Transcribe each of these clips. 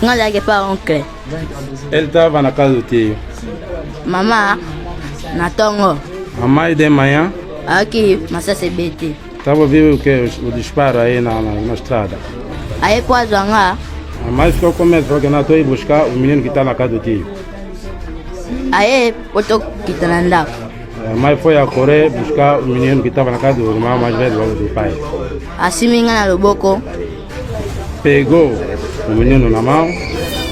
Nga lage pa oncle. Ele estava na casa do tio. Mama na tongo. Mamãe de manhã Aqui, massa sebete. estava ouvindo o que? O disparo aí na estrada. Aí quase nga. A mãe ficou com medo porque não estou ir buscar o menino que está na casa do tio. Aí botou kitananda. A mãe foi a correr buscar o menino que estava na casa do irmão mais velho do pai. Assim minha na loboko. Pegou o menino na mão.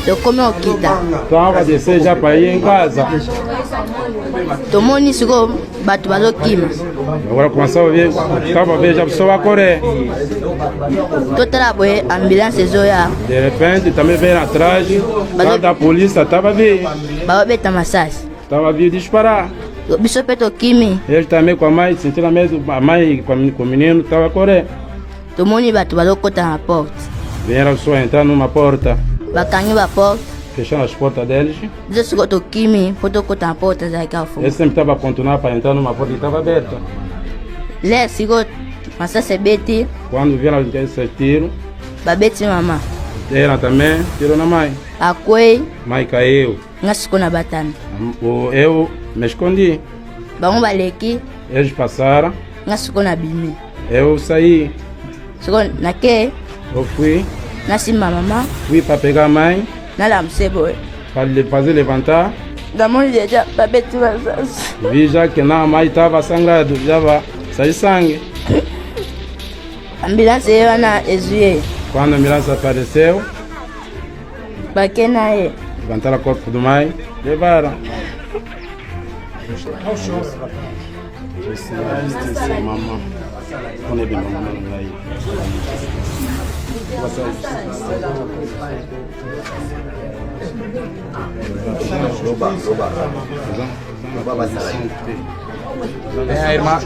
Eu come o kita. Estava a descer já para ir em casa. Tomou nisso batu bazo kima. Agora começou a ver, estava a ver já a pessoa a correr. Toda a ambulância zoia. De repente também veio atrás, da polícia estava a vir. Baba beta massagem. Estava a vir disparar. O bicho peto kimi. Ele também com a mãe, sentindo a mesma, a mãe com o menino estava a correr. Tomou ni batu bazo kota na porta. Vieram a pessoa entrar numa porta, Bakanyi ba porta. fechando as portas deles. Deus gosto kimi, foto kota na porta za ikafu. Ele sempre estava a continuar para entrar numa porta que estava aberta. Lé sigo massa sebete. Quando vieram esse tiro, Babeti mama. ela também tirou na mãe. Akwei Mãe caiu. nga siko na batana. Eu me escondi. Bango baleki Eles passaram, nga siko na bimi. eu saí. Siko nake Eu fui nasimba mama para pegar a mãe, nala msebo. para lhe fazer levantar. Damoni deja babeti wazazi. Vi já que a mãe estava sangrado, já vai sair sangue. Ambulância yana ezuye. Quando a ambulância apareceu, Bakena ye. levantaram o corpo do mãe, levaram. É a irmã.